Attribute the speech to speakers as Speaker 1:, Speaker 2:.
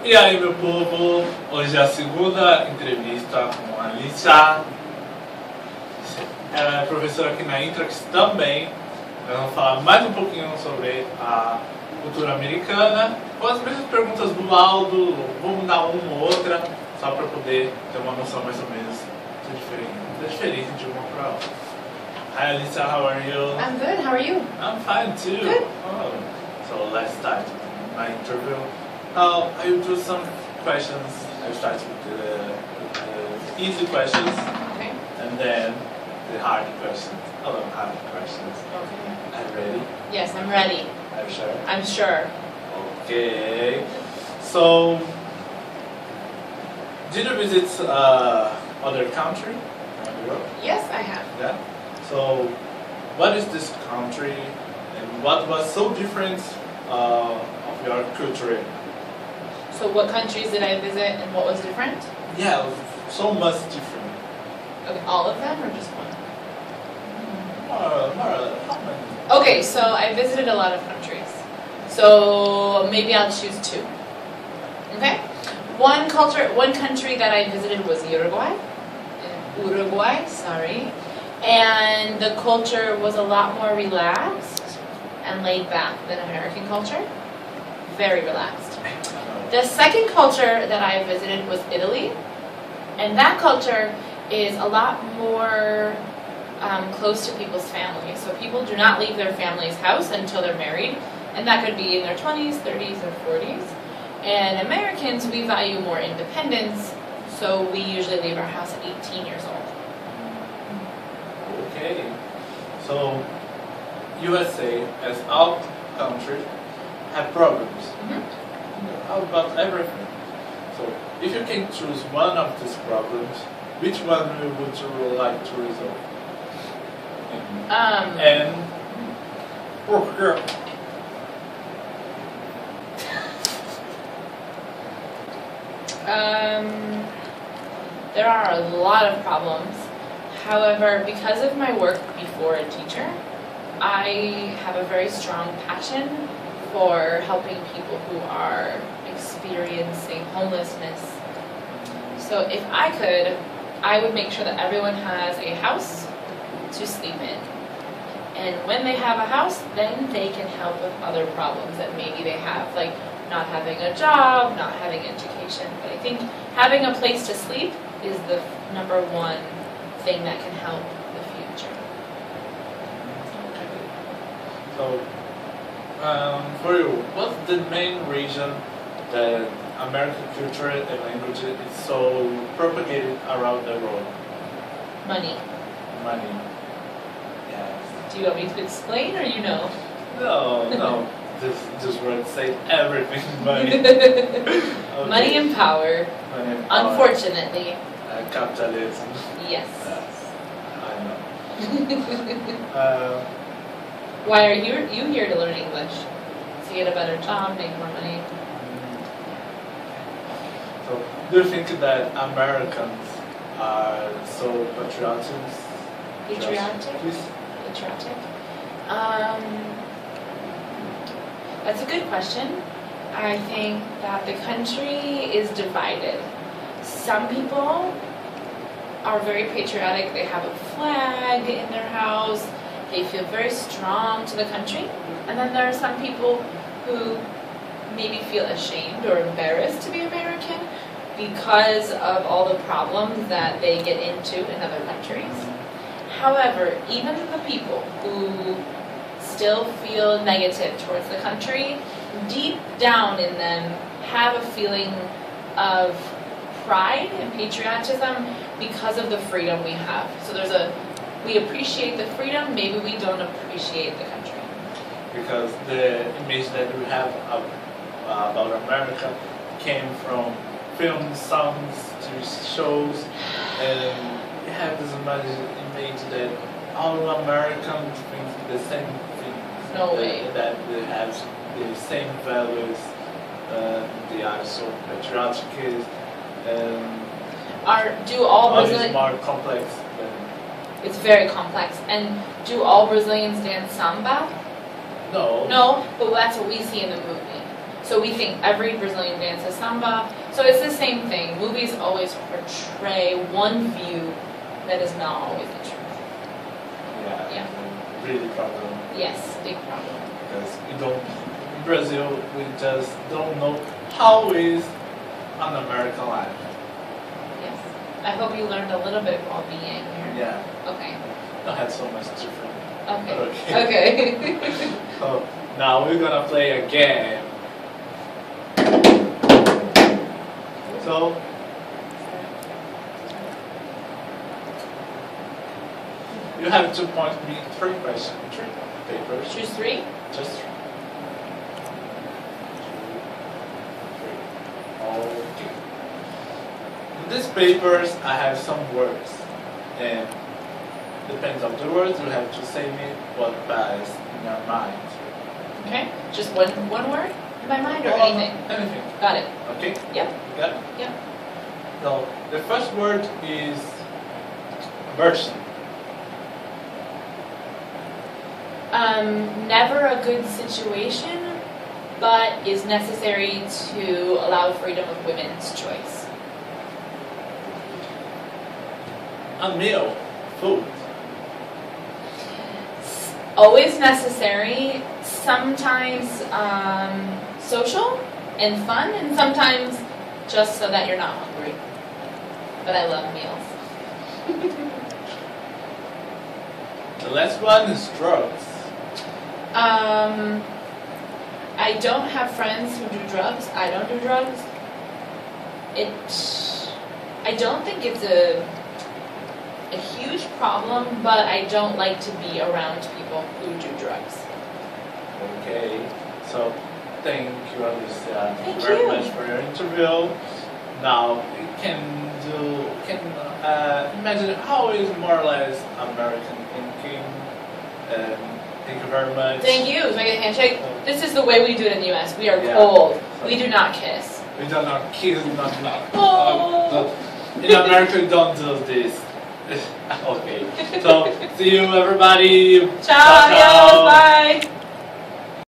Speaker 1: E aí, meu povo, hoje é a segunda entrevista com a Alyssa. Ela é professora aqui na Intrax também. Nós vamos falar mais um pouquinho sobre a cultura americana, com as mesmas perguntas do Aldo. Vamos mudar uma ou outra, só para poder ter uma noção mais ou menos da diferença de uma para outra. Hi Alyssa, how are you?
Speaker 2: I'm good, how are you?
Speaker 1: I'm fine too.
Speaker 2: Good.
Speaker 1: Oh. So let's start my interview. I will do some questions. I'll start with the easy questions,
Speaker 2: Okay.
Speaker 1: and then the hard questions. A lot of hard questions.
Speaker 2: Okay.
Speaker 1: Are you ready?
Speaker 2: Yes, I'm ready.
Speaker 1: Are you sure?
Speaker 2: I'm sure.
Speaker 1: Okay. So, did you visit other country in Europe?
Speaker 2: Yes, I have.
Speaker 1: Yeah. So, what is this country, and what was so different of your culture?
Speaker 2: So what countries did I visit and what was different?
Speaker 1: Yeah, so much different.
Speaker 2: Okay, all of them or just one?
Speaker 1: How many?
Speaker 2: Okay, so I visited a lot of countries. So maybe I'll choose two. Okay? One country that I visited was Uruguay. Sorry. And the culture was a lot more relaxed and laid back than American culture. Very relaxed. The second culture that I visited was Italy, and that culture is a lot more close to people's families. So people do not leave their family's house until they're married, and that could be in their 20s, 30s, or 40s. And Americans, we value more independence, so we usually leave our house at 18 years old.
Speaker 1: Okay, so USA, as all countries, have problems.
Speaker 2: Mm-hmm.
Speaker 1: How about everything? So, if you can choose one of these problems, which one would you like to resolve? And
Speaker 2: there are a lot of problems. However, because of my work before a teacher, I have a very strong passion for helping people who are experiencing homelessness. So if I could, I would make sure that everyone has a house to sleep in. And when they have a house, then they can help with other problems that maybe they have, like not having a job, not having education. But I think having a place to sleep is the number one thing that can help the future.
Speaker 1: so, for you, what's the main reason that American culture and language is so propagated around the world?
Speaker 2: Money.
Speaker 1: Money. Yes.
Speaker 2: Do you want me to explain or you know?
Speaker 1: No. This word say everything. Money. Okay.
Speaker 2: Money and power.
Speaker 1: Money and power.
Speaker 2: Unfortunately.
Speaker 1: Capitalism.
Speaker 2: Yes.
Speaker 1: I know.
Speaker 2: Why are you here to learn English? To get a better job, make more money?
Speaker 1: So, do you think that Americans are so patriotic?
Speaker 2: Patriotic?
Speaker 1: Please?
Speaker 2: Patriotic? That's a good question. I think that the country is divided. Some people are very patriotic. They have a flag in their house. They feel very strong to the country. And then there are some people who maybe feel ashamed or embarrassed to be American because of all the problems that they get into in other countries. However, even the people who still feel negative towards the country, deep down in them have a feeling of pride and patriotism because of the freedom we have. So there's a we appreciate the freedom, maybe we don't appreciate the country.
Speaker 1: Because the image that we have about America came from films, songs, TV shows, and we have this image that all Americans think the same thing.
Speaker 2: No way.
Speaker 1: That they have the same values. They are so patriotic.
Speaker 2: Do all
Speaker 1: It's
Speaker 2: Brazilians?
Speaker 1: more complex than.
Speaker 2: It's very complex. And do all Brazilians dance samba?
Speaker 1: No.
Speaker 2: No, but that's what we see in the movie. So we think every Brazilian dances samba. So it's the same thing. Movies always portray one view that is not always the truth.
Speaker 1: Yeah. Really problem.
Speaker 2: Yes, big problem.
Speaker 1: Because we don't, in Brazil, we just don't know how is an American life.
Speaker 2: Yes. I hope you learned a little bit while being here.
Speaker 1: Yeah.
Speaker 2: Okay.
Speaker 1: I had so much different.
Speaker 2: Okay. Okay.
Speaker 1: So now we're gonna play a game. So you have to point me 3 questions, 3 papers.
Speaker 2: Choose 3.
Speaker 1: Just 3. 2, 3. Okay. In these papers, I have some words, and depends on the words, you have to say me what passes in your mind.
Speaker 2: Okay. Just one word in my mind or
Speaker 1: Oh,
Speaker 2: anything?
Speaker 1: Anything.
Speaker 2: Got it.
Speaker 1: Okay.
Speaker 2: Yep.
Speaker 1: You got it?
Speaker 2: Yep.
Speaker 1: So the first word is version.
Speaker 2: Never a good situation, but is necessary to allow freedom of women's choice.
Speaker 1: A meal, food.
Speaker 2: Always necessary, sometimes social and fun, and sometimes just so that you're not hungry. But I love meals.
Speaker 1: The last one is drugs.
Speaker 2: I don't have friends who do drugs. I don't do drugs. I don't think it's a huge problem, but I don't like to be around people who do drugs.
Speaker 1: Okay. So thank you, Alyssa,
Speaker 2: Thank
Speaker 1: very
Speaker 2: you.
Speaker 1: much for your interview. Now you can imagine how is more or less American thinking. Thank you very much.
Speaker 2: Thank you. Let's make a handshake. This is the way we do it in the U.S. We are
Speaker 1: Yeah.
Speaker 2: cold. We do not kiss.
Speaker 1: We do not kiss, not.
Speaker 2: Oh.
Speaker 1: In America, we don't do this. Okay. So see you, everybody.
Speaker 2: Ciao.